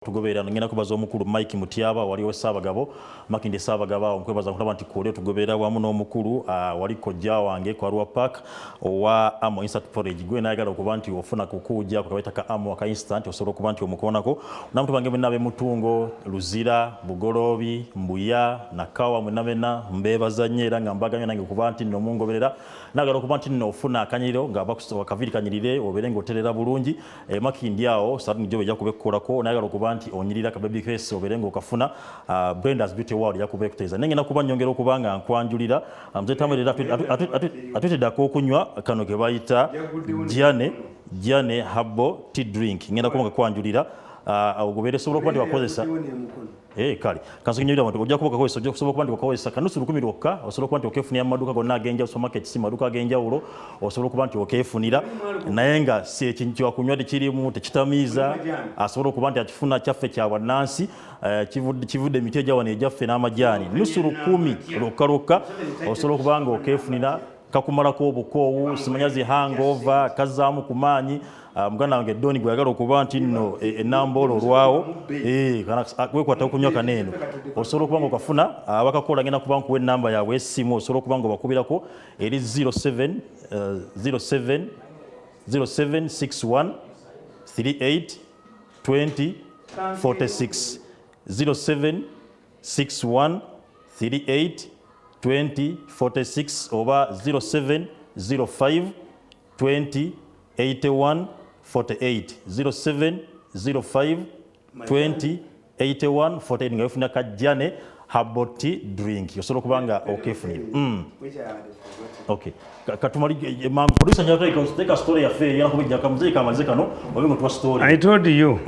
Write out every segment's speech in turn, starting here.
Tugoberera ngena kubaza omukulu Mike Mutiaba waliwo Saabagabo Makinde Saabagaba omukwebaza kulaba nti kole tugoberera wamu n'omukulu wali kojja wange kwa Rua Park owa Amo Instant Porridge gwe nayagala okuba nti ofuna kukuja kukaweta ka Amo aka instant osobola okuba nti omukonako namuntu bange binabe mutungo Luzira Bugolobi Mbuya Nakawa mwenabena mbebazanye era nga mbaganya nange okuba nti nomungoberera nagala okuba nti nofuna akanyiriro nga bakusaba kaviri kanyirire oberenga oterera bulungi Makindi awo satu njobe yakubekkolako nagala okuba nti onyirira ka baby face oberenga okafuna Brenda's Beauty World yakube kuteza nenge nakuba nyongera okubanga nkwanjulira mzee Tamale atutedako okunywa kano ke bayita Jane Habo tea drink ngenda kubanga kwanjulira ogobere sobola kuba nti wakozesa kale kansonyirira abantu ojja kuba kakozesa ojja kusobola kuba nti wakozesa kanusu 10 lokka osobola kuba nti okefunira amaduka gonna agenja supermarket si maduka agenjawulo osobola kuba nti okefunira naye nga si ekintu kyakunywa tekirimu tekitamiiza asobola okuba nti akifuna kyaffe kya bannansi kivudde emiteja wano ejaffe n'amajaani nusu 10 lokka osobola okuba nga okefunira kakumalako obukoowu simanyazi hangover kazaamu kumaanyi muganda wange Doni gwe yagala okuba nti nno enambolo olwawo wekwata okunywa kaneeno osobola okuba nga okafuna abakakola ngenda kuba nkuwa ennamba yaabwe essimu osobola okuba nga obakubirako eri 0761 38 20 46 0761 38 20 46 oba 0705 20 81 48 0705 20 81 48 nga yofuna kajjane haboti drink osobola kubanga okefunira okay katumali mangu producer njata take a story ya fair yana kubijja kamuzee kamaze kano obengo twa story I told you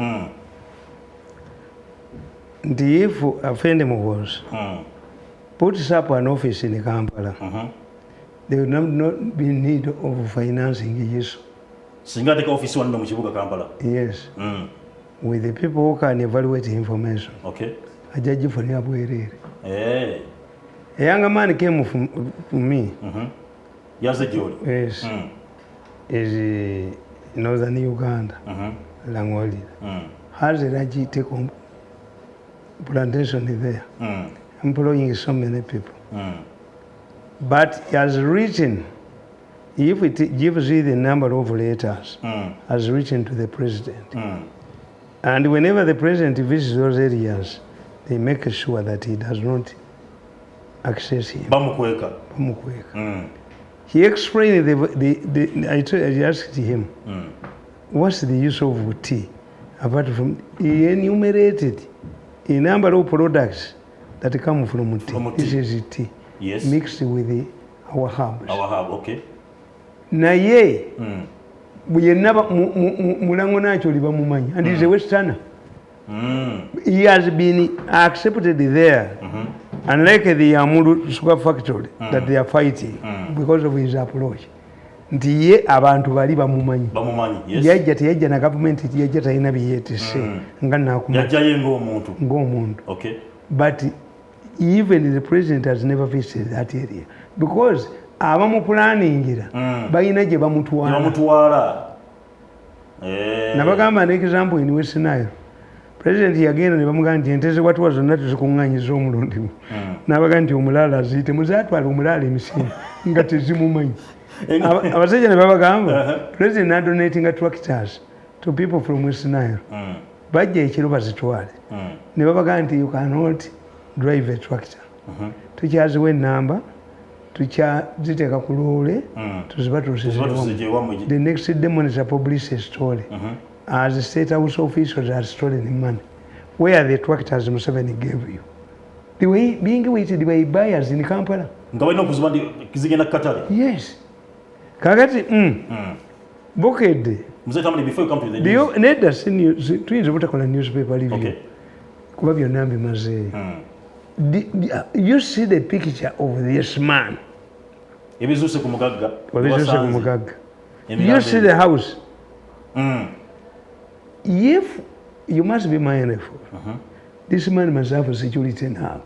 the if offend was put up an office in Kampala there would not be need of financing issue. Singa take office one mu kibuga Kampala. Yes. With the people who can evaluate information. Okay. A judge for Nabwere. A young man came from me. Yes, a Jolly. Yes. Is northern Uganda. Langoli. Has a Raji take home plantation there. Employing so many people. But he has written, if it gives you the number of letters, has written to the president. And whenever the president visits those areas, they make sure that he does not access him. Bamukweka. He explained, I asked him, what's the use of tea? Apart from, he enumerated a number of products that come from tea. This is tea. Yes. Mixed with our herbs. Our herb, okay. Naye buyenaba mulango nacho liba mumanyi and he's a westerner. He has been accepted there unlike the Amuru sugar factory that they are fighting because of his approach. Ndiye abantu bali bamumanyi. Yes. Yajja teyajja na government yajja tayina biyetese nga nakumanyi. Yajja ng'omuntu. Okay. But even the president has never visited that area because abamu planningira bayina gye bamutwala nabagamba ne example in West Nile president yagenda ne bamugamba nti ente zewatuwa zonna tuzikuŋŋanyiza omulundi n'abaga nti omulaala aziyite muzaatwala omulaala emisinde nga tezimumanyi abasajja ne babagamba president nadonatinga tractors to people from West Nile bajja ekiro bazitwale ne babagamba nti you cannot drive a tractor. Tukyaziwa ennamba tukyaziteeka ku loole tuzibatusizibwamu. The next day monitor published a story as the state house officials had stolen money. Where the tractors Museveni gave you? They were being waited by buyers in Kampala. Yes. Kakati Bokedde. Before you come to the news. Nedda tuyinza obutakola newspaper review. Okay. Kuba byonna mbimaze. You see the picture of this man. You see the house. If you must be mindful, this man must have a security now.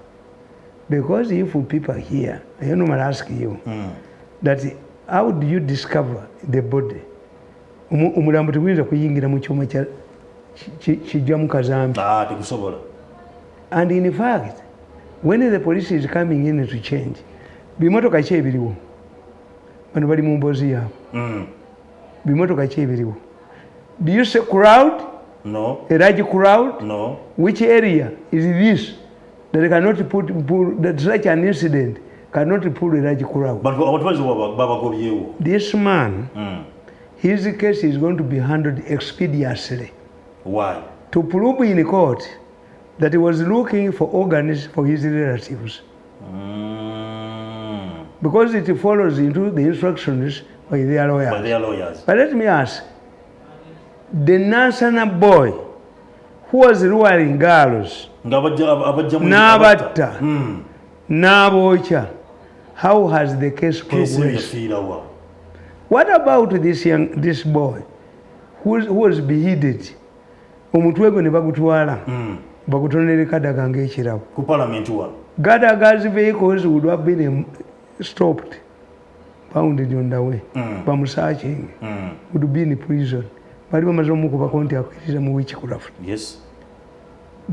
Because if people here, I normally ask you, that how do you discover the body? Umulambo tuyinza kuyingira mu kyuma kijja mu kazambi. Tekusobola. And in fact, when the police is coming in to change, bimotoka ki ebiriwo? Bano bali mu mboozi yaabwe. Bimotoka ki ebiriwo? Do you say crowd? No. A large crowd? No. Which area is this? That cannot put that such an incident cannot pull a large crowd. But this man, his case is going to be handled expeditiously. Why? To prove in court that he was looking for organs for his relatives. Because it follows into the instructions by their lawyers. But let me ask, the national boy who was luring girls, Nabatta, Nabocha, how has the case progressed? What about this boy who was beheaded? Omutwe gwe ne bagutwala bagutonera kadaga ng'ekirabo. Ku parliament wa. Gadaga's vehicles would have been stopped, pounded on the way, bamusearching, would be in prison. Bali bamaze omukuba nti akwiriza mu witchcraft. Yes.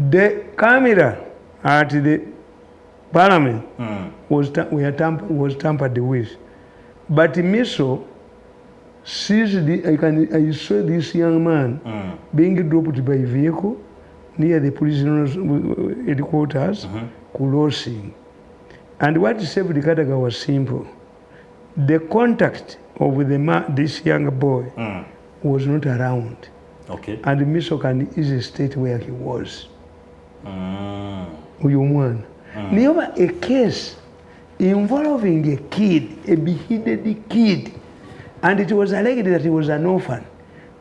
The camera at the parliament was tampered with, but Miso sees I saw this young man being dropped by vehicle near the prisoners' headquarters, crossing. And what saved Kadaga was simple. The contact of this young boy was not around. Okay. And Miso can easily state where he was. Uyu mwana. Niyoba a case involving a kid, a beheaded kid, and it was alleged that he was an orphan,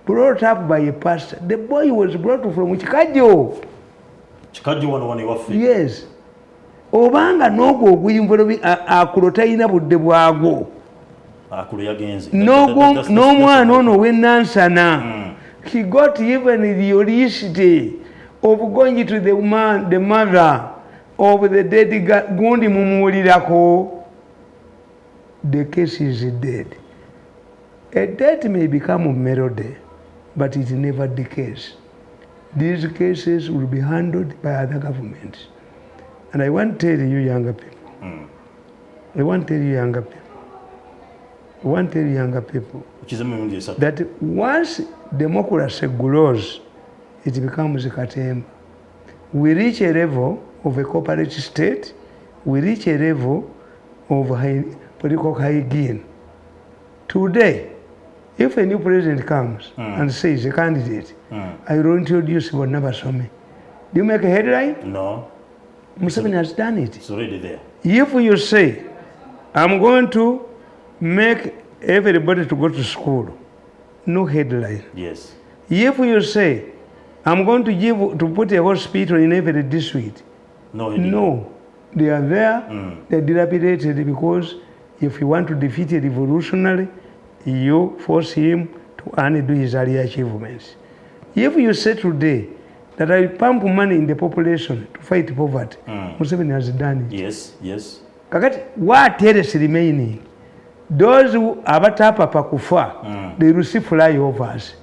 brought up by a pastor. The boy was brought from Chikajo. Chikajo wano waffe. Yes. Obanga n'ogwo oguyinvolving akulo talina budde bwagwo. Akulo yagenze. N'omwana ono w'ennansana. He got even the audacity of going to the mother of the dead gundi mumuwulirako. The case is dead. A death may become a melody, but it never decays. These cases will be handled by other governments. And I want to tell you younger people, that once democracy grows, it becomes a katemba. We reach a level of a corporate state, we reach a level of political hygiene. Today, if a new president comes and says, a candidate, I will introduce Barnabas Some. Do you make a headline? No. Museveni has done it. It's already there. If you say, I'm going to make everybody to go to school, no headline. Yes. If you say, I'm going to put a hospital in every district, no. They are there, they're dilapidated, because if you want to defeat a revolutionary, you force him to undo his earlier achievements. If you say today that I pump money in the population to fight poverty, Museveni has done it. Yes, yes. Kakati, what is remaining? Those who abatapa pakufa, they receive flyovers.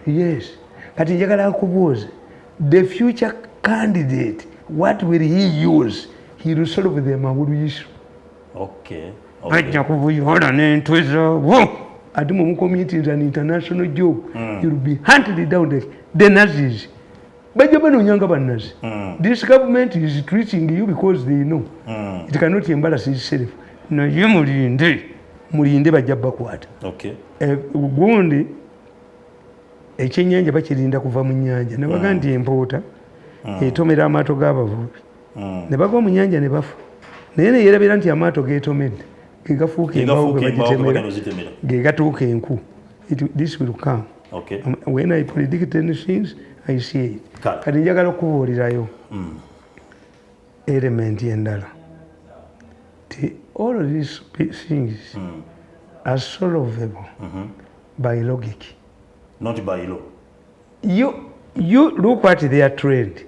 Yes. Kati njagala kubuuza, the future candidate, what will he use? He will solve the Maguru issue. Okay. Ajja kubuyola n'entwe zaabwo. Ate mu community is an international job. You will be hunted down the Nazis. Bajja banoonyanga bannazi. This government is treating you because they know it cannot embarrass itself. Naye mulinde bajja bakwata. Okay. Gundi ekyennyanja bakirinda kuva mu nnyanja ne baga nti empoota etomera amaato g'abavubi ne bagwa mu nnyanja ne bafa, naye ne yeerabira nti amaato geetomedde ge gafuuka embaawo ge bagitemera ge gatuuka enku. This will come. Okay. When I predict things, I see it. Kati njagala okubuulirayo element endala ti all of these things are solvable by logic. Not by law. You look at their trend.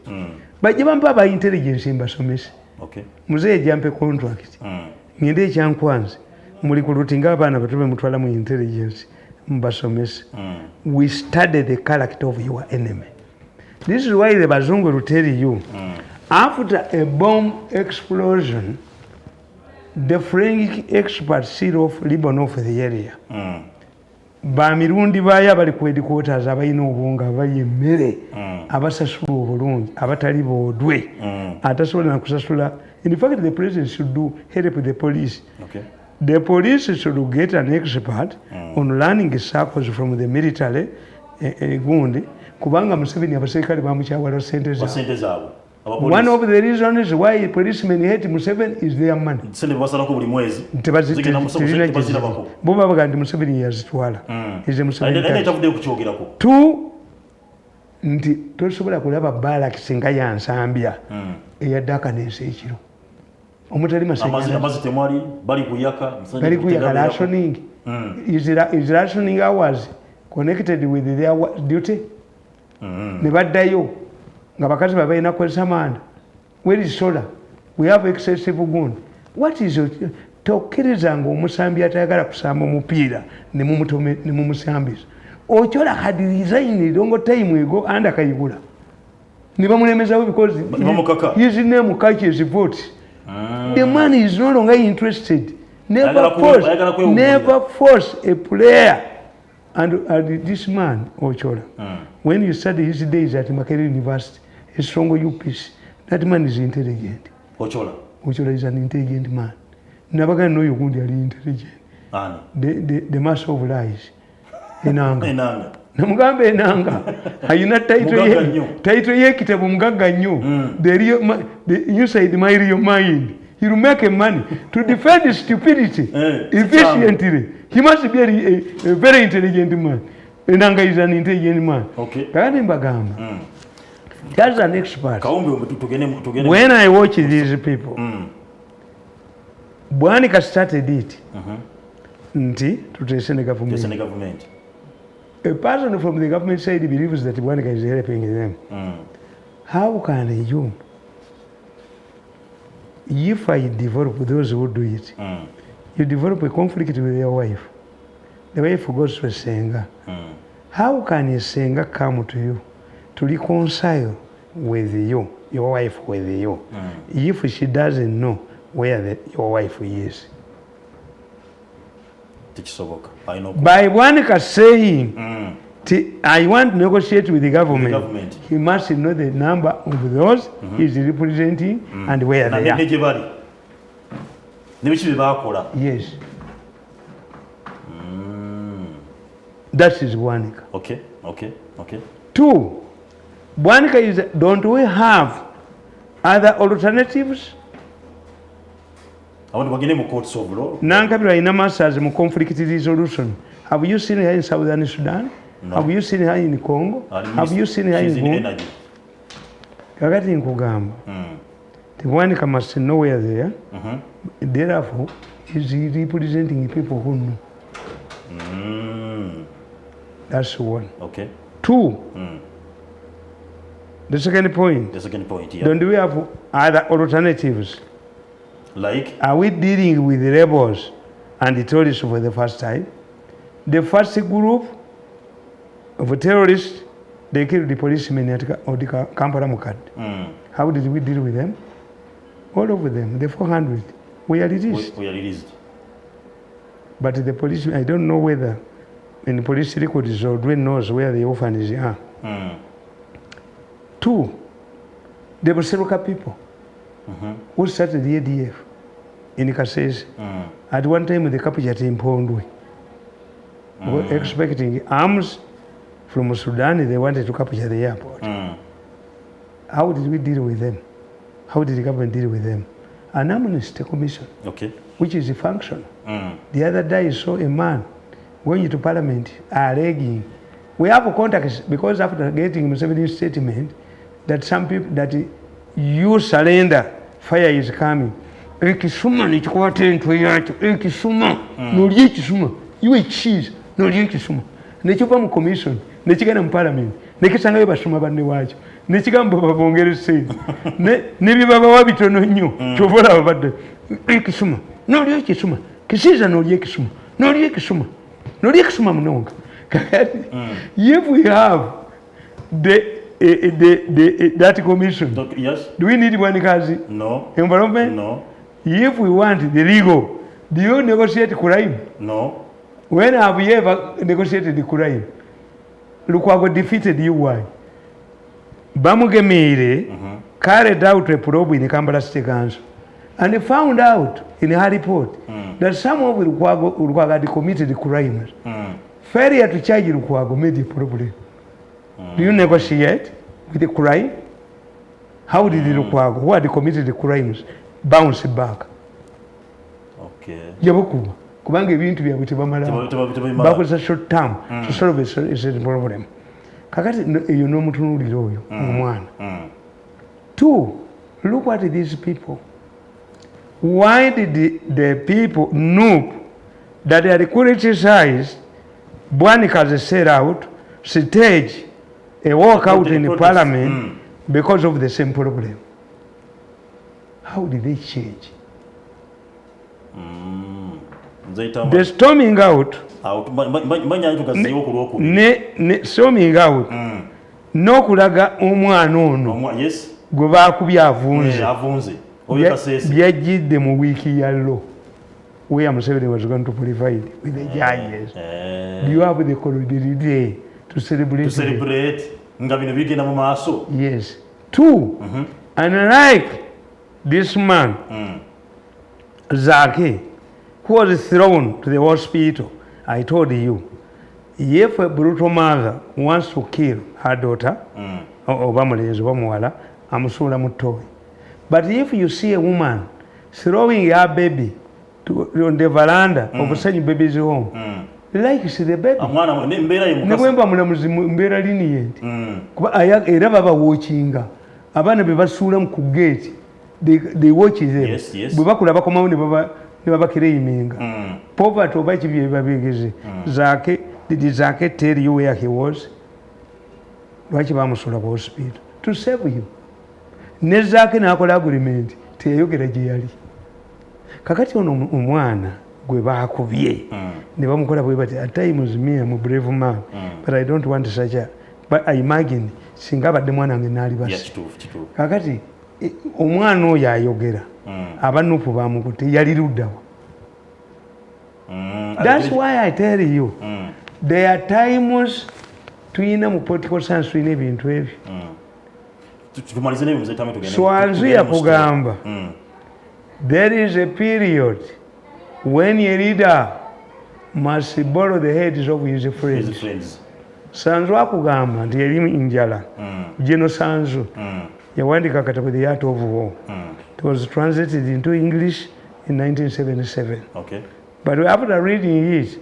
Bajja bampa ba intelligence mbasomese. Okay. Muzeeyi jampe contract. Ngende ekyankwanzi muli ku luti ng'abaana bato be mutwala mu intelligence mbasomese. We study the character of your enemy. This is why the Bazungu will tell you, after a bomb explosion, the French experts seal off ribbon off the area. Bamirundi baya bali ku headquarters abalina obunga abalya emmere abasasula obulungi abatali boodwe atasobola na kusasula. In fact, the president should do help the police. Okay. The police should get an expert on learning circles from the military gundi kubanga Museveni abaserikale bamukyawala sente zaabwe. One of the reasons why policemen hate Museveni is their money. Bo babaga nti Museveni yazitwala. Two, nti tosobola kulaba Barracks nga yansambya eyaddaka n'ensi ekiro. Omutali amazi bali kuyaka rationing. Is rationing hours connected with their duty? Ne baddayo nga bakazi babalina kukozesa maanda. Where is solar? We have excessive gun. What is it? Tokkirizanga omusambi atayagala kusamba omupiira ne mumusambisa. Ochola had resigned long time ago and akayigula. Ne bamulemezawo because his name catches votes. The man is no longer interested. Never force a player. And this man, Ochola, when you study his days at Makerere University, a strong UPC, that man is intelligent. Ochola is an intelligent man. Never know you are intelligent. The master of lies. Enanga. Namugambe enanga. Ayina title ye kitabu mugagga nnyo. The inside my real mind. He will make a money to defend his stupidity efficiently. He must be a very intelligent man. Enanga is an intelligent man. Okay. That's an expert. When I watch these people, Bwanika started it. Nti to the government. A person from the government side believes that Bwanika is helping them. How can you? If I develop those who do it, you develop a conflict with your wife. The wife goes to a singer. How can a singer come to you to reconcile with you, your wife with you, if she doesn't know where your wife is? By one saying, I want to negotiate with the government. He must know the number of those he's representing and where they are. Yes. That is Bwanika. Okay. Two, Bwanika is, don't we have other alternatives? Nankabira ina masters mu conflict resolution. Have you seen her in Southern Sudan? No. Have you seen her in Congo? Have you seen her in Uganda? Kakati nkugamba. Bwanika must know where they are. Therefore, is he representing people who know. That's one. Okay. Two. The second point. Yeah. Don't we have other alternatives? Like? Are we dealing with the rebels and the terrorists for the first time? The first group of terrorists, they killed the policemen at Kampala Mukad. How did we deal with them? All of them, the 400, we are released. But the police, I don't know whether in the police records or Dwayne knows where the orphans are. Two, the Baseruka people who started the ADF in Kasese. At one time, the captured in Pondwe. Were expecting arms from Sudan, they wanted to capture the airport. How did we deal with them? How did the government deal with them? An amnesty commission, which is a function. The other day I saw a man going to parliament alleging. We have contacts because after getting Museveni's statement that some people, that you surrender, fire is coming. Ekisuma nikikwata entwe yakyo, ekisuma nolya ekisuma, iwe cheese nolya ekisuma. Nekiva mu commission, nekigenda mu parliament, nekisangayo basuma banne waakyo. Nekigamba babongere sente. Ne bibabawa bitono nnyo. Kyova olaba badde ekisuma nolya ekisuma, kisiiza nolya ekisuma, nolya ekisuma. noli kusoma munonga kakati if we have that commission Yes. do we need one kazi No. environment No. if we want the legal do you negotiate crime No. when have you ever negotiated the crime Lukwago defeated you why bamugemeire carried out a probe in Kampala State Council and found out in her report that some of Lukwago had committed crimes. Failure to charge Lukwago made the problem. Do you negotiate with the crime? How did the Lukwago, who had committed the crimes, bounce back? Okay. Yabukuba. Kubanga ebintu byabwe tebamala bakozesa short term to solve a certain problem. Kakati eyo n'omutunuulira oyo omwana. Two, look at these people. Why did the people know that they are criticized? Bwanikaze set out, stage a walkout in the parliament because of the same problem. How did they change? The storming out, storming out, n'okulaga omwana ono gwe baakubye avunze byajjidde mu wiiki ya law where Museveni was going to provide with the judges. Do you have the holiday to celebrate? Nga bino bigenda mu maaso. Yes. Two, unlike this man, Zaki, who was thrown to the hospital, I told you, if a brutal mother wants to kill her daughter, but if you see a woman throwing her baby on the veranda of sending babies home, like the baby, nebwemba mulamuzi mbeera lenient kuba era baba watchinga abaana be basuula ku gate they watch them bwe bakula bakomawo ne baba kireiminga poverty oba kibye babegeze Zake did Zake tell you where he was lwaki bamusula ku hospital to save him ne Zake n'akola agreement teyayogera gye yali kakati ono omwana gwe baakubye ne bamukola bwe bati at times me am a brave man but I don't want such a but I imagine singa abadde mwana wange naali basi kakati omwana oyo ayogera abanupu bamukutte yali luddawa that's why I tell you there are times tuyina mu political science tuyina ebintu ebyo Swanzu yakugamba there is a period when a leader must borrow the heads of his friends. Sanzu akugamba nti yali njala General Sanzu yawandika katabo The Art of War. It was translated into English in 1977. Okay. But after reading it,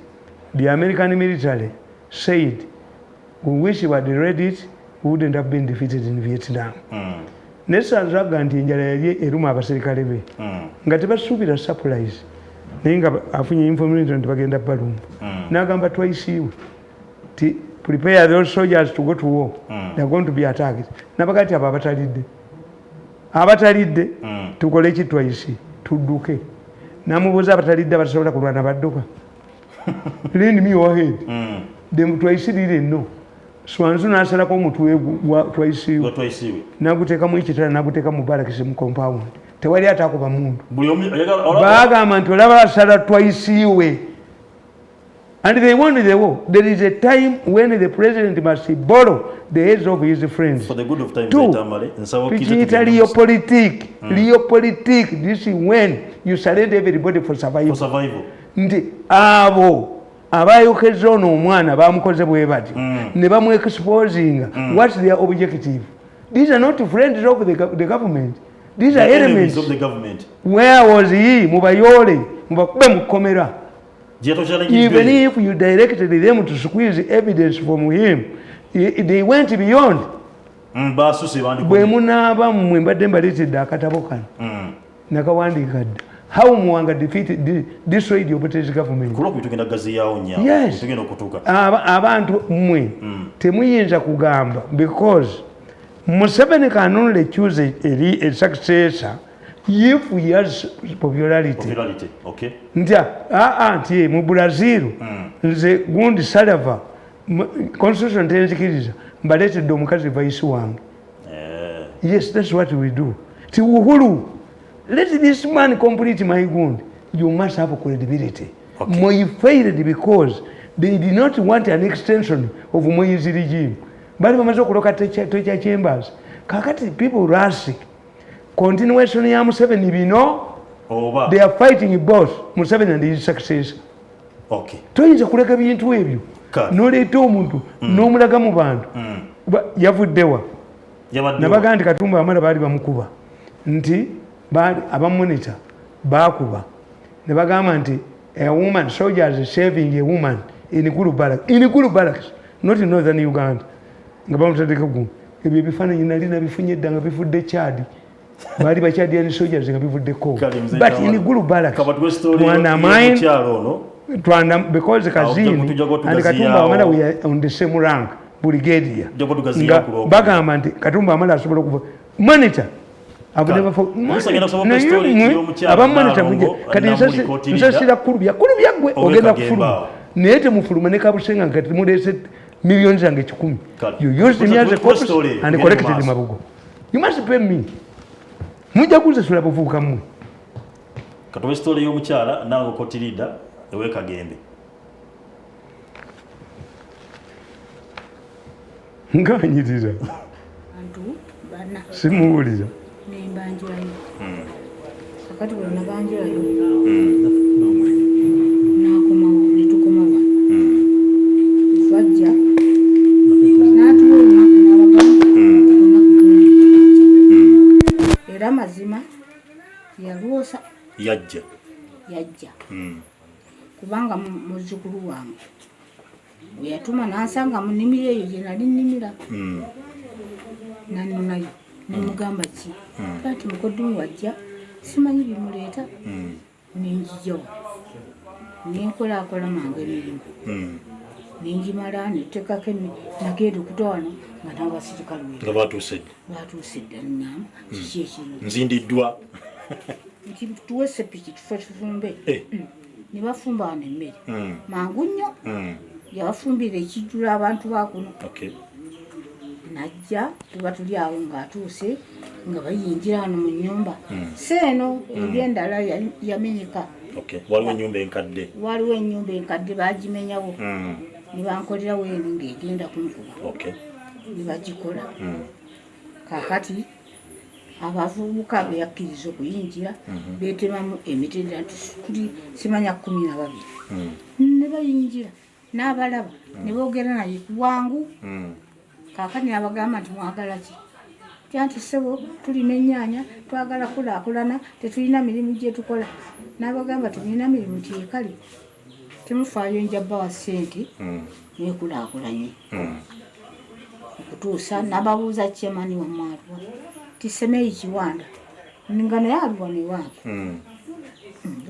the American military said we wish we had read it, we wouldn't have been defeated in Vietnam. Ne Sanzu agamba nti enjala yali eruma abaserikale be nga tebasuubira supplies naye nga afunye information nti bagenda balumba n'agamba twaisiiwe ti prepare those soldiers to go to war they're going to be attacked nabaga ti abo abatalidde tukole ki twaisi tudduke namubuuza abatalidde abatasobola kulwana badduka lend me your head twaisirire nno Swanzu n'asalako omutwe twaisiiwe n'aguteekamu ekitala n'aguteeka mu barakisi mu compound tewali atakuba muntu bagamba nti olaba asala twaisiiwe and they won the war. There is a time when the president must borrow the heads of his friends. For the good of time, tukiyita Leopolitik. This is when you surrender everybody for survival. Nti abo abayokeza ono omwana bamukoze bwe bati ne bamwexposinga what's their objective? These are not friends of the government. These are elements of the government. Where was he? Mubayole mubakube mukomera. Even if you directed them to squeeze evidence from him, they went beyond. Bwe munaaba mmwe mbadde mbaleetedde akatabo kano nakawandiika dda how Muwanga destroyed the Obote's government. Yes. Abantu mmwe temuyinza kugamba because Museveni can only choose a successor if he has popularity. Okay. Nti mu Brazil nze gundi Salava constitution tenzikiriza mbaletedde omukazi vice wange. Yes, that's what we do. Ti Uhuru, let this man complete my gund. You must have credibility. Okay. Moi failed because they did not want an extension of Moi's regime. Bali bamaze okuloka techa chambers. Kakati people rush. Continuation ya Museveni bino. They are fighting both Museveni and his success. Okay. Toyinza kuleka bintu ebyo. Noleeta omuntu n'omulaga mu bantu. Yavuddewa. Nabaga nti Katumba Wamala baali bamukuba nti abamonita bakuba ne bagamba nti a woman soldiers saving a woman in Gulu barracks not in northern Uganda nga bamutadeka gumu ebyo ebifaananyi nali nabifunye dda nga bivudde Chad baali bakyadiani soldiers nga bivudde Congo but in Gulu barracks because Kazini and Katumba Wamala we are on the same rank brigadier bagamba nti Katumba Wamala asobola okuva monitor abamonitor kati nsasira kulubya gwe ogenda kufuluma naye temufuluma ne kabusenga nga temuleese millions zange 10 you used me as a corpus and collected mabugo you must pay me mujja kuzesula buvubuka mmwe katowe story y'omukyala nango kotirida ewe Kagembe nganyiriza antu bana simuwuliza nembanjirayo kakati bwe nabanjirayo nakomawo netukomawa fajja natuwona nabagamba era mazima yalwosa yajja kubanga muzukulu wange bwe yatuma nansanga mu nnimiro eyo gye nali nnimira nanunayo nemugamba ki kati mukoddomi wajja simanyi bimuleeta nenjijawa nenkolaakola mangu emirimu nenjimala netekako nagenda okuta wano nga n'abasirikale nga batuuse dda nnyamba kiki ekino nzindiddwa nti tuwe sepiki tufe tufumbe ne bafumba wano emmere mangu nnyo yabafumbira ekijjula abantu bakuno najja tuba tuli awo ng'atuuse nga bayingira wano mu nnyumba seeno ebyendala yamenyeka waliwo ennyumba enkadde bagimenyawo ne bankolerawo eri ng'egenda kunkuba ne bagikola kaakati abavubuka beyakkiriza okuyingira beetemamu emitendera nti tuli simanya 12 ne bayingira n'abalaba ne boogera naye wangu kaakati abagamba nti mwagala ki nti ssebo tulina ennyaanya twagala kulaakulana tetulina mirimu gye tukola n'abagamba tulina mirimu tyekali temufaayo njabba wa ssente nekulaakulanye okutuusa n'ababuuza kyemani wamwalwa tisemeyi kiwanda nga naye aliwa newange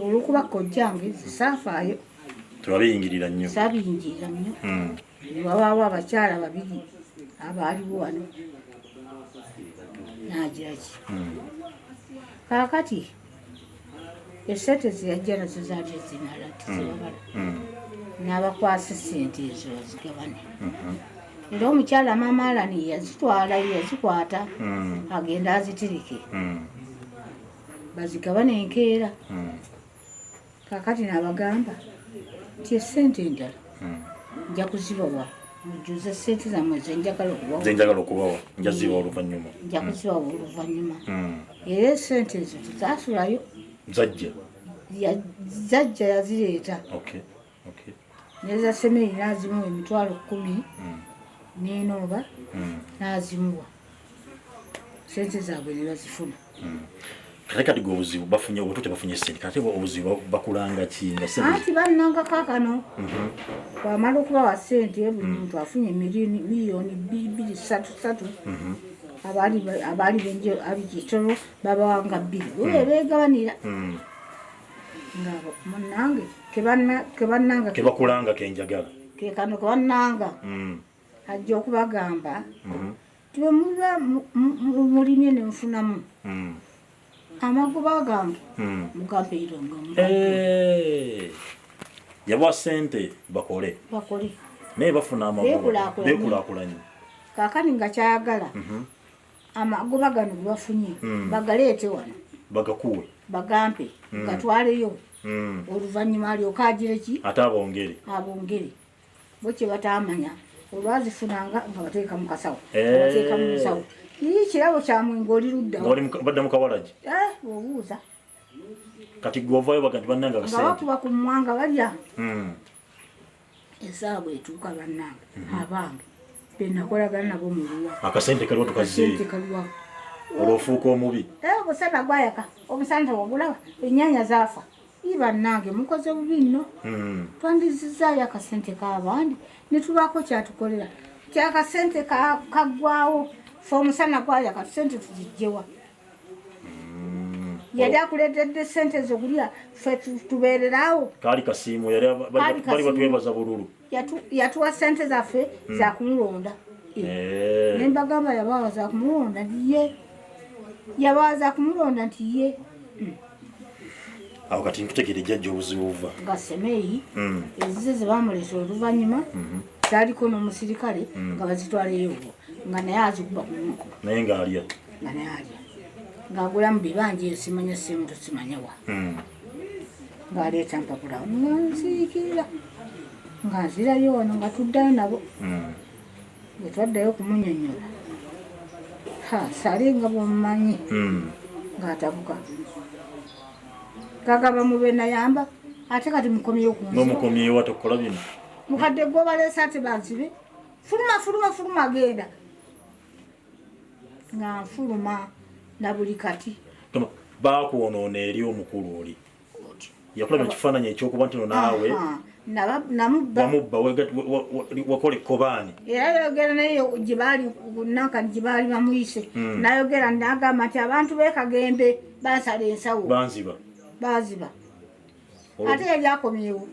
olwokuba kojjange zisaafaayo tebabiyingirira nnyo saabiyingirira nnyo wabaawo abakyala babiri abaaliwo wano nagira ki kaakati esente zeyajja nazo zaali ezinala tizibabala n'abakwasa sente ezo bazigabane era omukyala maama Alani yazitwalayo yazikwata agenda azitirike bazigabane enkeera kaakati n'abagamba nti esente endala nja kuzibawa mujjuze sente zammwe zenjagala okubawa njaziba oluvannyuma nja kuzibawa oluvannyuma era esente ezo tezasulayo zajja yazireeta neza semeyi n'azimuwa emitwalo 10 n'enooba n'azimuwa sente zaabwe ne bazifuna kati gwe obuzibu bafunye obuto tebafunye sente kati obuzibu bakulanga ki anti bannanga kaakano bwamala okubawa sente buli muntu afunye miliyoni 2-3 abaali abikitolo babawanga 2 beegabanira nga munnange kebannanga kebakulanga kenjagala kekano kebannanga ajja okubagamba tibwe muba mulimye nenfunamu amagoba gange mugampeera nga yabawa ssente bakole naye bafuna amagoba beekulaakulanye kaakani nga kyayagala amagoba gano ge bafunye bagaleete wano bagakuwe bagampe gatwaleyo oluvannyuma alyoka agire ki ate abongere bo kye bataamanya olwazifunanga nga bateeka mu kasawo bateeka mu musawo ii kirabo kyamwe ng'oli badda mu kawalagi obuuza kati govayo baga nti bannanga nga bakuba ku mwanga balya esaawa bwetuuka bannanga abange benakolagana nabo muluwa akasente kaliwo tukazeeyo kaliwa olwofuuka omubi obusana gwayaka omusana tewagulaba ennyanya zaafa ii bannange mukoze bubi nno twandizizaayo akasente k'abandi ne tubaako kyatukolera kyakasente kaggwawo fe omusana gwayaka tusente tuzijjewa yali akuleetedde sente zokulya fe tubeererawo kaali kasiimu bali batwebaza bululu yatuwa sente zaffe zakumulonda ne mbagamba yabawa zakumulonda ndiye yabawa zakumulonda nti ye awo kati ntutegere jjajja obuzibu buva nga semeeyi ezize zebamuleeta oluvannyuma zaaliko n'omusirikale nga bazitwaleyo nga naye azikuba ku muko naye ng'alya nga naye alya ng'agulamu bibanja eyo simanya semuto simanyawa ng'aleeta mpapula nga nsiikirira nga nzirayo wano nga tuddayo nabo bwe twaddayo okumunyonyola sale nga bwomumanyi ng'atabuka gagaba mube nayamba ate kati mukomyeyo ku nsi n'omukomyeyo atakukola bino mukadde gwe baleese ate banzibe fuluma agenda nga nfuluma na buli kati baakwonoona eri omukulu oli yakulaba ekifaananyi ekyokuba nti no naawe bamubba wakola ekkobaani era yogera naye gyebaali nankani gyebaali bamuyise nayogera nagamba nti abantu bekagembe bansala ensawo baziba ate yali akomyewo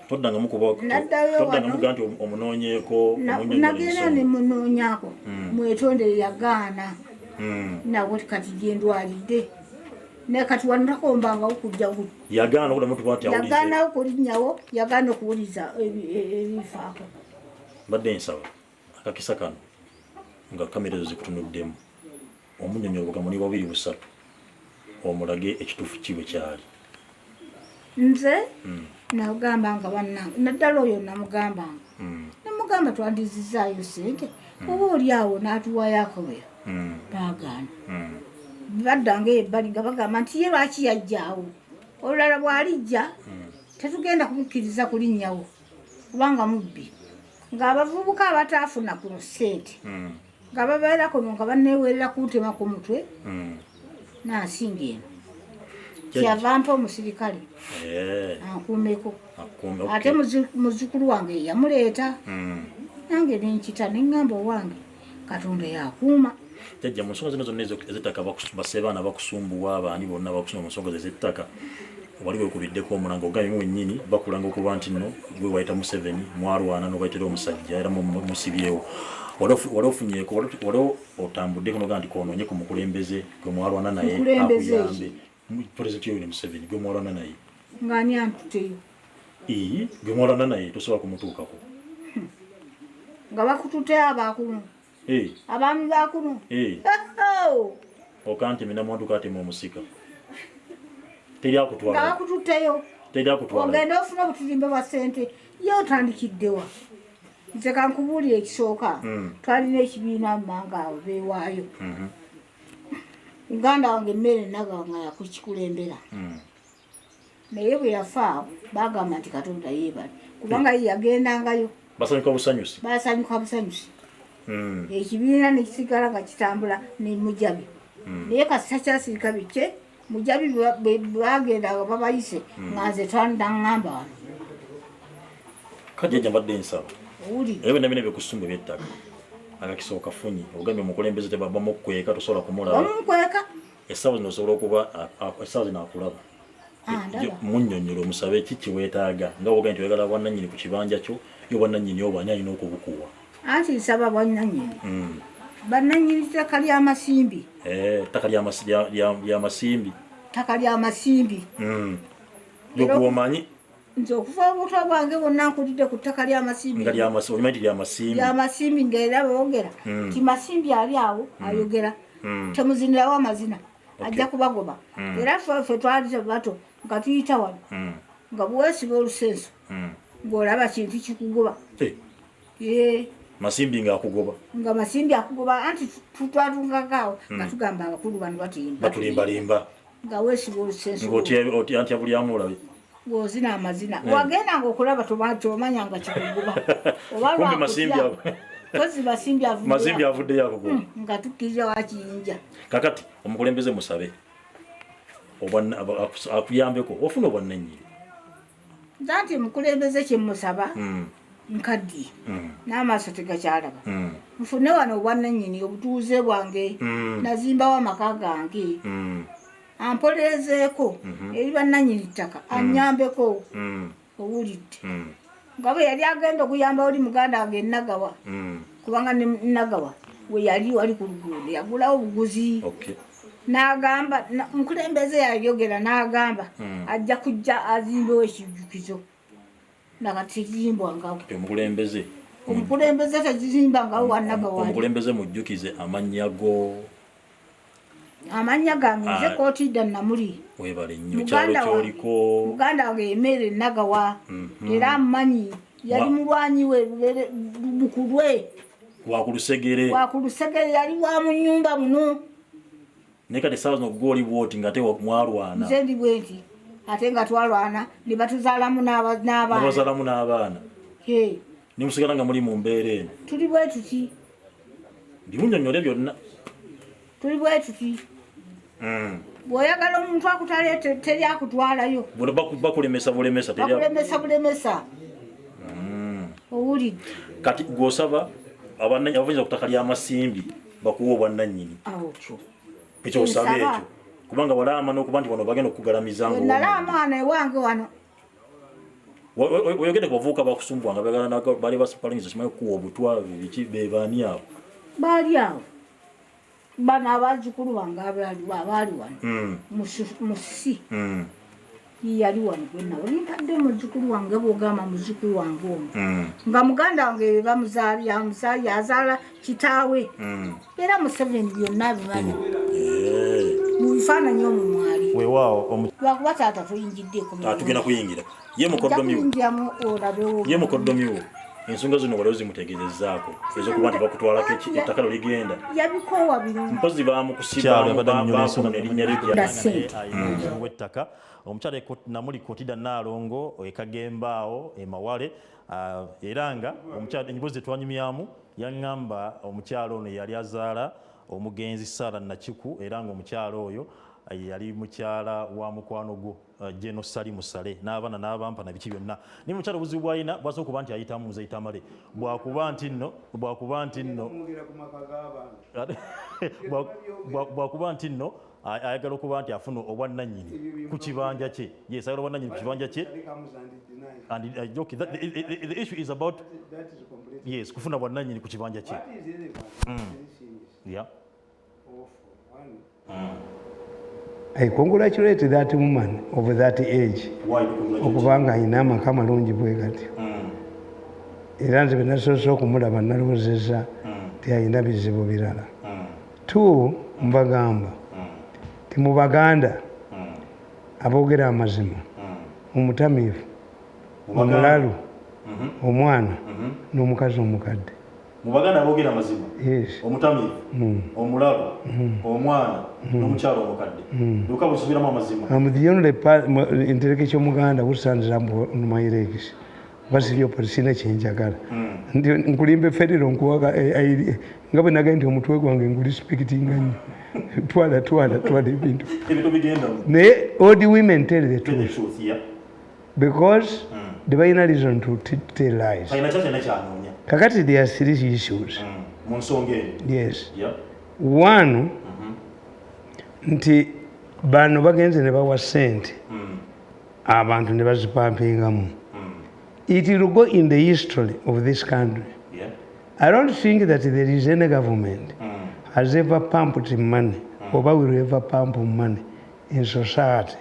toddangamu muga nti omunoonyeeko nagenda nemunoonyako mwetondere yagaana nawe kati gyendwalidde nekati wano takombangawo kujja yagaanawo kulinnyawo yagaana okuwuliza ebifaako mbadde nsaba akakisa kano nga kamera ezo zikutunuddemu omunyonyo bugamuni 2-3 omulage ekituufu kiwe kyali nze nagambanga bannange naddala oyo namugambanga namugamba twandizizaayo sente oba oli awo n'atuwayo akolera baagaana baddanga ebbali nga bagamba nti ye lwaki yajjaawo olulala bw'alijja tetugenda kumukkiriza kulinnyawo kubanga mubbi ng'abavubuka abataafuna kuno sente nga babeera kuno nga banneewerera kuntema ku mutwe nansinga eno kyava mpa omusirikale ankuumeko ate muzukulu wange yamuleeta nange nenkita neŋŋamba owange katonda yakuuma jajja mu nsonga zino zonna ez'ettaka basebaana bakusumbuwa abaani bonna bakusumba mu nsonga z'ettaka wali wekubiddeko omulanga ogambe wennyini bakulanga okuba nti nno gwe wayita Museveni mwalwana n'obayitira omusajja era musibyewo wali ofunyeeko wali otambuddeko nogaa nti konoonye ku mukulembeze gwe mwalwana naye akuyambe pulezidenti Yoweri Museveni gwe mwalwana naye ng'ani antuteyo gwe mwalwana naye tosobola kumutuukako nga bakututeyo abakuno abaami bakuno okante mina mwantu katema omusika teri akutwala nga bakututeyo ogenda ofuna obutirimbe bwa ssente ye otandikiddewa nze kankubuulira ekisooka twalina ekibiina mumanga awo beewaayo uganda wange emmere naganga yakukikulembera naye bwe yafa bagamba nti katonda yeebale kubanga ye yagendangayo basanyuka busanyusi ekibiina nekisigala nga kitambula ne mujabi naye kasita kyasirika bike mujabi bagendaga babayise nga nze twandaŋŋamba wano kajjajja mbadde ensaba era bina byekusumba ebyettaka akakisooka funyi ogambye omukulembeze tebabamu okukweka tosobola kumulaba essaawa zino osobola okuba essaawa zino akulaba munnyonnyola omusabe ki kiweetaaga nga woga nti oyagala bwannannyini ku kibanja kyo yo bwannannyini oba ani alina okubukuwa anti nsaba bwannannyini bannannyini ttaka ly'amasimbi. Ttaka ly'amasimbi. Ttaka ly'amasimbi. Lyokuomanyi. Nze okuva obuto bwange bwonna nkulidde ku ttaka ly'amasimbi. Nga ly'amasimbi nti ly'amasimbi. Ly'amasimbi ng'era boogera. Ti masimbi ali awo ayogera. Temuzinirawo amazina. Ajja kubagoba. Era ffe twali bato nga tuyita wano. Nga bwesiba olusenso. Ng'olaba kintu kikugoba. Masimbi ng'akugoba. Nga masimbi akugoba anti tutwatungakaawo nga tugamba abakulu bano batulimbalimba. Nga weesiba olusenso. Ng'otya buli amulabe. Ng'ozina amazina. Wagendanga okulaba tomanyanga kikugoba. Kumbe masimbi ago. Kozi masimbi avuddeyo akugoba. Nga tukkiriza wakiyinja. Kakati omukulembeze musabe. Akuyambeko ofuna obwannannyini. Nti mukulembeze kye musaba nkaddi n'amaaso tegakyalaba nfune wano obwannannyini obutuuze bwange nazimbawo amaka gange ampolezeeko eri bannannyini ttaka annyambeko owulidde nga bwe yali agenda okuyamba oli muganda wange Nagawa kubanga ne Nagawa we yali wali ku luguudo yagulawo obuguzi n'agamba mukulembeze yayogera n'agamba ajja kujja azimbewo ekijjukizo nakati tekizimbwangawo. Omukulembeze tekizimbwangawo wannagawa. Omukulembeze mujjukize amannya go. Amannya gange nze Kootidda Namuli. Weebale nnyo kyalo kyoliko. Muganda wange Emere Nagawa era amumanyi yali mulwanyi we bukulwe. Wakulusegere yali wa mu nnyumba muno. Ne kati saawa zino gwe oli bwoti nga te mwalwana. Nze ndi bwe nti ate nga twalwana ne batuzaalamu n'abaana. Ne musigala nga muli mu mbeera eno. Tuli bwe tuti. Ndimunnyonnyole byonna. Tuli bwe tuti. Bw'oyagala omuntu akutale teri akutwalayo. Bakulemesa bulemesa. Owulidde. Kati gw'osaba abavunyiza ku ttaka ly'amasimbi bakuwa obwannannyini. Ekyo osaba ekyo. Kubanga walaama n'okuba nti wano bagenda okukugalamiza ngo. Nalaamaana ewange wano. Oyogedde ku bavubuka bakusumbwanga bali basipalingiza kimanyi okukuwa obutwa biki bebaani abo. Baali awo. Bano abazzukulu bange abaali wano. Musisi. Yali wano gwenna olimpadde muzzukulu wange bw'ogamba muzzukulu wange omwo. Nga muganda wange yamuzaali azaala kitaawe. Era Museveni byonna abimanyi. Mu bifaananyi omwo mwali. Weewaawo lwakuba taata tuyingiddeko. Tugenda kuyingira. Ye mukoddomiwo. Ensonga zino waliwo zimutegeezezzaako ez'okuba nti bakutwalako ettaka lyo ligenda. Yabikoowa bino. Mpozi baamukusibaamu erinnya w'ettaka. Omukyala Namuli Kootidda Nnaalongo Kagemba Mawale era nga omukyala ennyibozi twanyumyamu yaŋŋamba omukyala ono yali azaala omugenzi Sarah Nakiku era nga omukyala oyo yali mukyala wa mukwano gwo Jeno Sali Musale n'abaana n'abampa na biki byonna. Naye mukyala obuzibu bw'alina bw'asobola okuba nti ayitamu muzeeyi Tamale bwakuba nti nno ayagala okuba nti afuna obwannannyini ku kibanja kye. Yes, ayagala obwannannyini ku kibanja kye. And okay, the issue is about yes, kufuna bwannannyini ku kibanja kye. Yeah. I congratulate that woman of that age. Okubanga ayina amaka malungi bwe gatyo. Era nze bwe nasoose okumulaba nalowoozezza ti ayina bizibu birala. Two, mbagamba ti mu Baganda aboogera amazima omutamiivu omulalu omwana n'omukazi omukadde. Mu Baganda aboogera amazima omutamiivu omulalu omwana n'omukyalo omukadde. Luka busubiramu amazima. The only intellectual Muganda who stands up on my legs. Basibyo polisina kyenjagala. Nkulimbe federo nkuwaga nga bwe nagambye nti omutwe gwange nguli respectinga nnyo. Twala ebintu. Ebintu bigenda. Naye all the women tell the truth. Because they have no reason to tell lies. Kakati there are 3 issues. Yes. One, nti bano bagenze ne bawa ssente abantu ne bazipampingamu. It will go in the history of this country. I don't think that there is any government has ever pumped money, or will ever pump money in society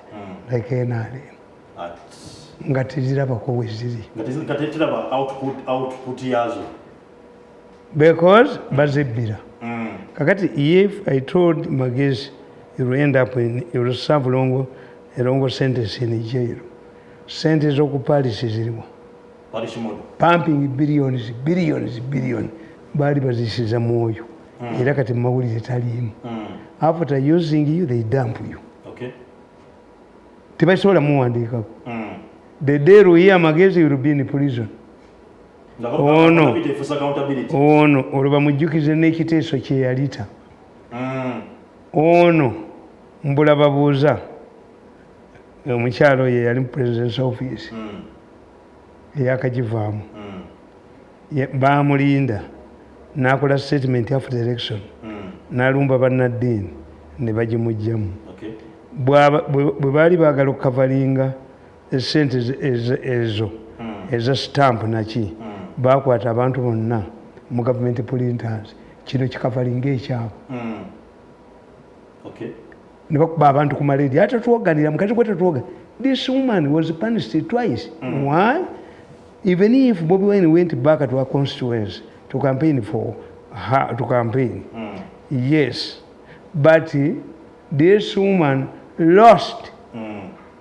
like NRM. Nga tezirabako we ziri. Output yazo. Because bazebbira. Kakati if I told Magezi you will end up in, you will serve a long sentence in jail. Sentence okupalisi ziriwo. Pumping billions. Bali bazisiza mwoyo. Era kati mawulire taliimu. After using you, they dump you. Okay. Tebasobola muwandiikako. The day you hear Magezi, you will be in prison. Ono olwo bamujjukize n'ekiteeso kye yalita. Ono mbula babuuza omukyalo ye yali mu president's office eyakagivaamu baamulinda n'akola statement after election n'alumba bannaddiini ne bagimugjamu. Bwe baali baagala okukavalinga esente ezo eza stamp naki bakwata abantu bonna mu government printers kino kikavalinga ekyabo ne bakuba abantu ku maledi ate tuwoganira mukazi gwe tetuwoga. This woman was punished twice. Why? Even if Bobi Wine went back to her constituency to campaign for her, yes, but this woman lost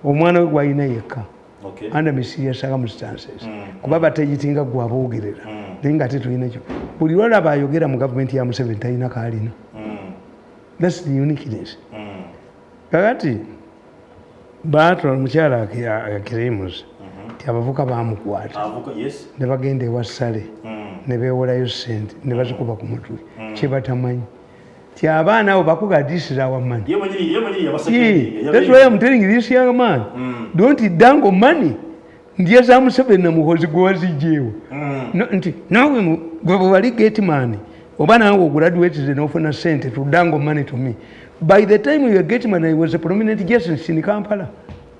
omwana we gwalina yekka under mysterious circumstances kuba bategitinga gwe aboogerera naye nga ate tulina kyo buli lwalaba ayogera mu gavumenti ya Museveni talina kaalina. That's the uniqueness. Kakati baatwala omukyala akirimus ti abavuka baamukwata ne bagenda ewa ssale ne beewolayo ssente ne bazikuba ku mutwe kye batamanyi ti abaana abo bakuga this is our money. That's why I'm telling this young man, don't dangle money. Ndiye za Museveni na muhozi gwe wazijjeewo nti nawe gwe bwe wali get money oba nawe ograduate n'ofuna ssente to dangle money to me. By the time you get money, I was a prominent justice in Kampala.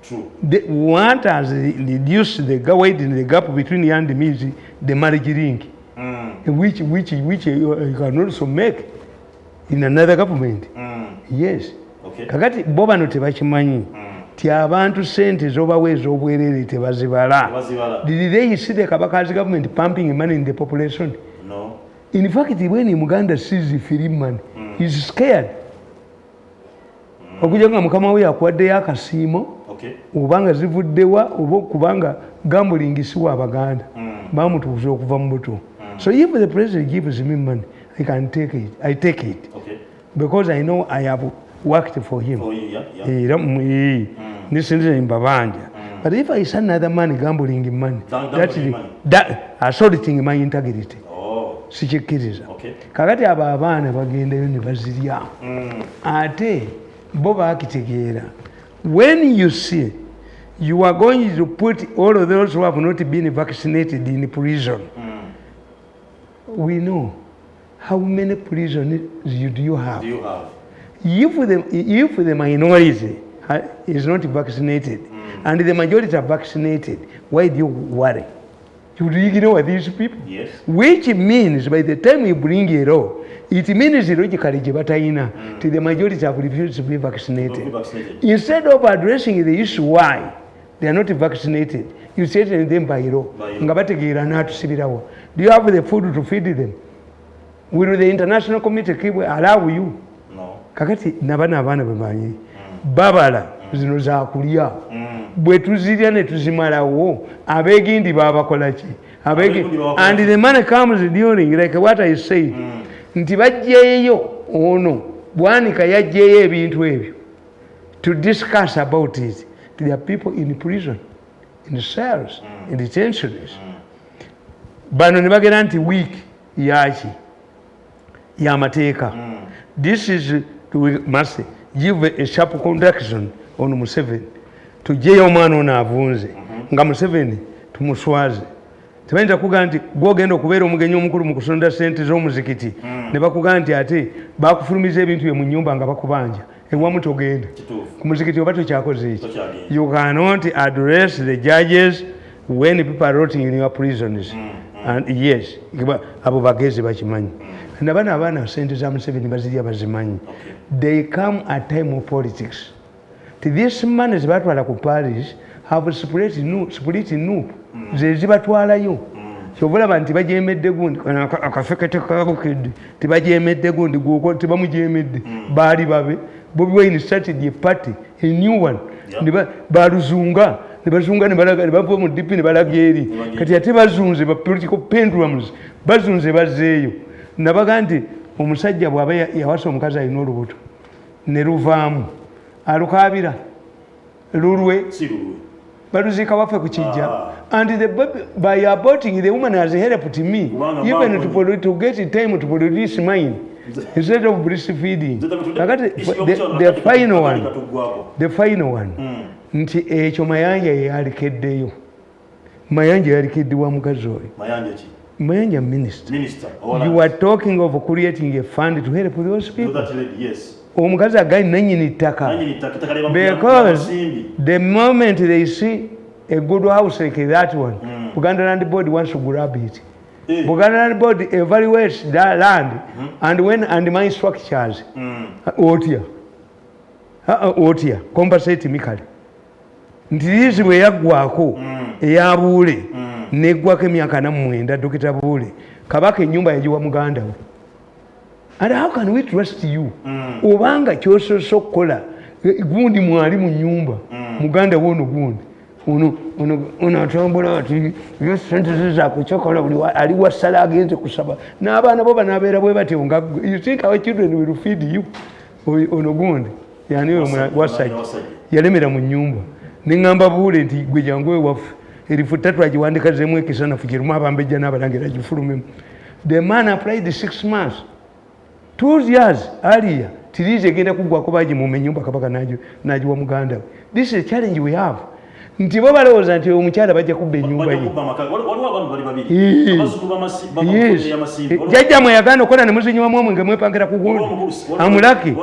True. What has reduced the gap between you and me is the marriage link, which you can also make in another government. Yes. Okay. Kakati bo bano tebakimanyi ti abantu sente z'obaweeza obwerere tebazibala. Did they see the Kabakazi government pumping money in the population? No. In fact, when Uganda sees the free money, he's scared. Okujja nga mukama we akuwaddeyo akasiimo obanga zivuddewa oba okubanga gambling si wa Abaganda baamutuuza okuva mu buto. So if the president gives me money, I can take it. I take it because I know I have worked for him. Era nisente mbabanja. But if I send another man gambling money, that assaulting my integrity. Sikikkiriza. Kakati abo abaana bagendayo ne bazirya ate bo baakitegeera. When you see you are going to put all of those who have not been vaccinated in prison, we know how many prisons do you have? If the minority is not vaccinated and the majority are vaccinated, why do you worry? You ignore these people? Yes. Which means by the time you bring it all, it means logically to the majority have refused to be vaccinated. Instead of addressing the issue why they are not vaccinated, you threaten them by law. Do you have the food to feed them? Will the international committee allow you? No. Kakati nabana abana bemanyi babala zino za kulya bwe tuzirya ne tuzimalawo abegindi babakola ki and the money comes during like what I said nti bajjeeyo ono bwanika yajjeeyo ebintu ebyo to discuss about it. There are people in prison, in cells, in detentions. Bano ne bagera nti week yaki yamateeka. This is to must give a sharp contraction on Museveni. Tujeyo omwana ono avunze nga Museveni tumuswaze. Tebayinza kugaa nti gwogenda okubeera omugenyi omukulu mu kusonda ssente z'omuzikiti ne bakugaa nti ate bakufulumiza ebintu bye mu nnyumba nga bakubanja ewamu togenda ku muzikiti oba tokyakoze eki. You cannot address the judges when people are rotting in your prisons and yes abo bagezi bakimanyi nabana abaana sente za Museveni bazirya bazimanyi they come at time of politics this man zibatwala ku Paris have split nup zibatwalayo kyobulaba nti bajemedde gundi akafekete kabukedde tibajemedde gundi guko tibamujemedde baali babe Bobi Wine started a party a new one baluzunga ne balaga ne bava mu DP ne balaga eri kati ate bazunze ba political pendulums bazunze bazeeyo nabaga nti omusajja bw'aba yawasa omukazi alina olubuto ne luvaamu alukabira lulwe baluzika waffe ku kijja and by aborting the woman has helped me even to get time to produce mine instead of breastfeeding the final one nti ekyo Mayanja yalikeddeyo Mayanja yalikeddewa mukazi oyo Mayanja minister you are talking of creating a fund to help those people omukazi agani nanyini ttaka because the moment they see a good house like that one Buganda Land Board wants to grab it Buganda Land Board evaluates that land and mine structures otia compensate mikali nti lizi bwe yaggwako eya Buule neggwako emyaka 49 Dokita Buule Kabaka ennyumba yagiwa muganda we and how can we trust you obanga kyososo okukola gundi mwali mu nyumba muganda wono gundi ono atambula ati sente zizakuchokola ali wasala agenze kusaba n'abaana bo banabeera bwe batyo nga you think our children will feed you ono gundi yani wasajja yalemera mu nyumba ningamba Buule nti gwe jangu ewaffe erifu ttatu agiwandika zeemu ekisanafu kirumu abambejja n'abalangira gifulumemu the man applied 6 months 2 years earlier tirize egenda kuggwako bagimuuma ennyumba Kabaka n'agiwa muganda we this is a challenge we have nti bo balowooza nti omukyala bajja kubba ennyumba ye jjajja mwe yagaana okukola ne muzinywamu omwe nga mwepangira ku gundi amulaki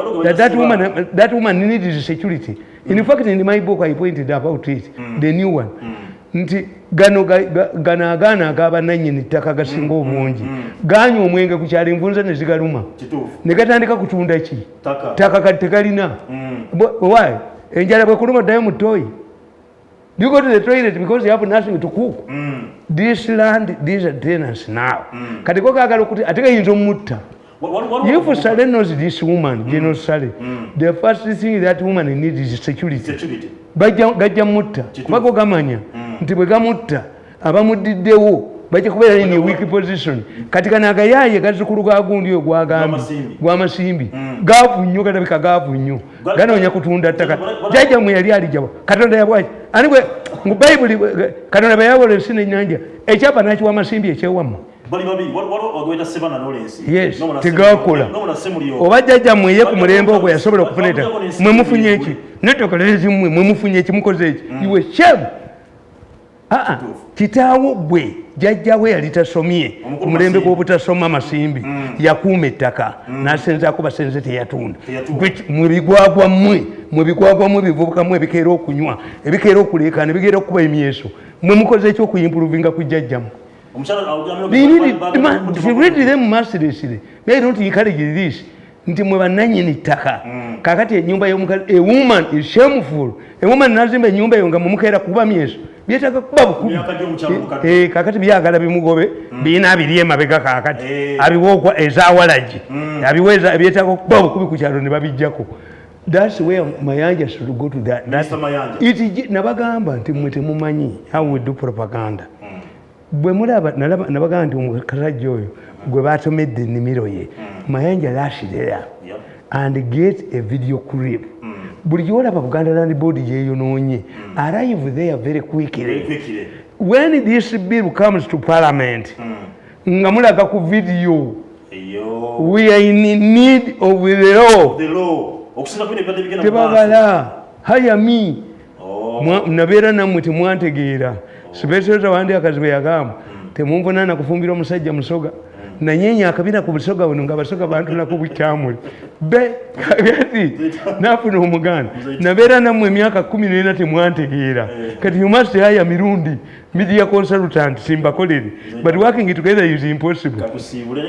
that woman needs security in fact in my book I pointed about it the new one nti gano agaana ag'abannannyini ttaka gasinga obungi ganywa omwenge ku kyalo envunza ne zigaluma ne gatandika kutunda ki ttaka kati tegalina why enjala bwe kuluma ddayo mu ttooyi you go to the toilet because you have nothing to cook this land these are tenants now kati ko kaagala okuti ate gayinza omutta if Sale knows this woman General Sale the first thing that woman needs is security gajja mutta kubago gamanya nti bwe gamutta abamudiddewo bajja kubeera in a weak position kati kana agayaye gazukulu ga gundi oyo gw'amasimbi gaavu nnyo galabika gaavu nnyo ganoonya kutunda ttaka jjajja mwe yali alijawa Katonda yabwaki ani bwe mu bayibuli Katonda bwe yawola ensi n'ennyanja ekyapa n'akiwa amasimbi ekyewamma yes tegakola oba jjajja mwe ye ku mulembe ogwo yasobola okufuna ettaka mwe mufunye eki nettokolezi mmwe mwe mufunye eki mukoze eki iwe shemu kitaawo gwe jjajja we yali tasomye ku mulembe gw'obutasoma amasimbi yakuuma ettaka n'asenzaako basenze teyatunda mwe bigwagwa mmwe bivubukamu ebikeera okunywa ebikeera okuleekaana ebikeera okukuba emyeso mwe mukoze ekyokuyimpuruvinga ku jjajjamu nti mwe bannannyini ttaka kakati ennyumba y'omukazi a woman is shameful a woman nazimba ennyumba eyo nga mumukeera kuba myeso byetaaga kuba bukubi kakati byagala bimugobe biina biri emabega kakati abiwookwa ezawalagi abiweza byetaaga okuba bukubi ku kyalo ne babijjako that's where Mayanja should go to that nabagamba nti mwe temumanyi how we do propaganda bwe mulaba nabagamba nti omusajja oyo gwe batomedde ennimiro ye Mayanja lashidera and get a video clip buli gyolaba Buganda Land Board yeyonoonye arrive there very quickly when this bill comes to parliament nga mulaga ku video we are in need of the law tebagala haya mi nabeera nammwe temwantegeera sipesota wandi akazi bwe yagamba temunvunaana kufumbira omusajja musoga nanyenya akabina ku busoga buno nga basoga bantulako bukyamuli be kati nafuna omuganda nabeera nammwe emyaka 14 temwantegeera kati you must hire mirundi media consultant simbakolere but working together is impossible.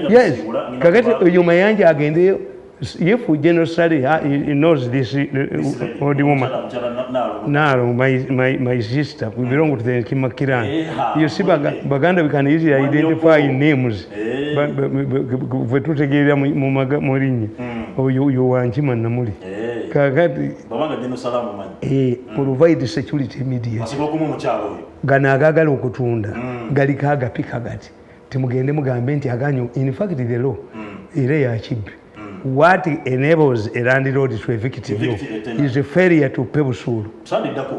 Yes, kakati oyo mayanja agendeyo if General Sally he knows this old woman. Naro, my sister, we belong to the Kimakiran. You see, Baganda, we can easily identify names. But to take Morini, or you want him and Namuri. Provide security media. Ganagaga Lokutunda, Galikaga Pikagati, Timugende Mugambenti Aganyo, in fact, the law, Irea Chib. What enables a landlord to evict you is a failure to pay busuru.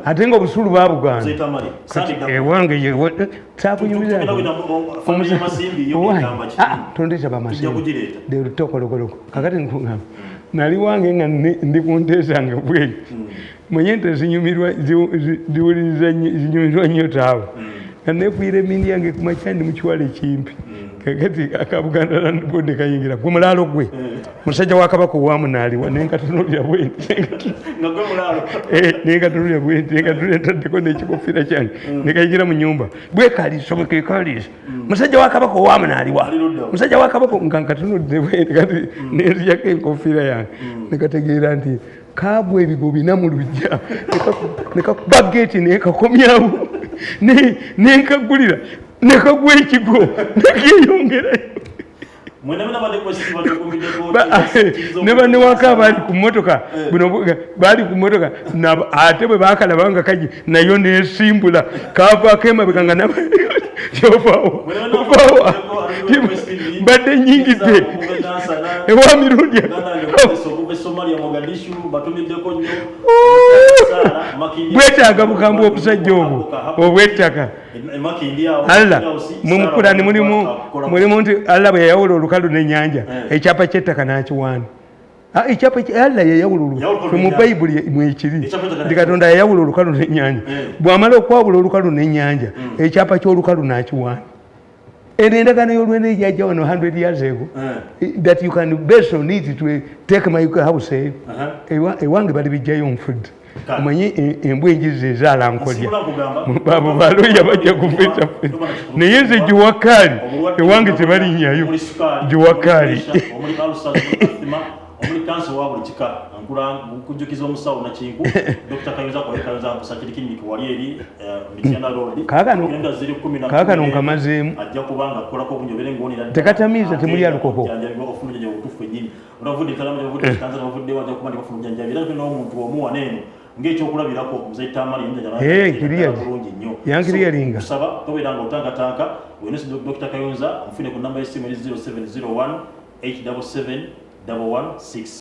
I think of busuru babu gani. Ewange ye tapu nyumiza. Tondesha ba masimbi. They will talk loko. Kakati nkungam. Nali wange nga ndikuntesa ngabwe. Mwenyente zinyumirwa zinyumirwa nyo tawo. Kanefire mindi yange kumachandi muchwale chimpi. Kakati akabuganda landbonde kayingira kumulalo gwe musajja wa kabako wamu naliwa nenkatunulira bwenti ngagwe mulalo nenkatunulira bwenti nenkatunulira tadeko nekikofira kyange nekayingira mu nyumba bwe kali soboke kali musajja wa kabako wamu naliwa musajja wa kabako nkankatunulira bwenti kati nezija kofira yange nekategeera nti kabwe ebigo binamulujja nekakubageti nekakomyawo nenkagulira nekagwa ekigo nekiyongerayo ne banne waka baali ku mmotoka baali ku mmotoka ate bwe bakalaba nga kaji nayo nesimbula kavaako emabega nga nabyovawo mbadde nyingidde ewa mirundi bwetaaga bukambwe obusajja obwo obwettaka alla mumukulani mulimu nti alla bwe yayawula olukalu n'ennyanja ekyapa ky'ettaka n'akiwaana ekyapa alla yayawula mu bayibuli mwekiri nti katonda yayawula olukalu n'ennyanja bw'amala okwawula olukalu n'ennyanja ekyapa ky'olukalu n'akiwaana eno endagaano y'olwendo ejyajja wano 100 years ago that you can based on it to take my house ewange bali bijjayo nfudde omanyi embwa enjizi ezaala nkolya abo baloya bajja kufeta naye nze giwakaali ewange tebalinnyayo giwakaali omuli kanso wa buli kika nkujjukiza omusawo nakinku Dr. Kayinza kwekaliza kusakiri clinic wali eri Michiana Road kaakano nkamazeemu ajja kubanga akolako obunyobere ng'onera tekatamiiza temuli alukoko ofunye obutuufu ennyini onavudde kalama yavudde kanza navudde wajja kumanya bafuna ojjanjabi era n'omuntu omu waneeno ng'ekyokulabirako muzeyi Tamale bulungi nnyo yankiriyalinga kusaba tobeeranga otangatanga wenesi Dr. Kayinza mufune ku namba y'essimu eri 0701 877 116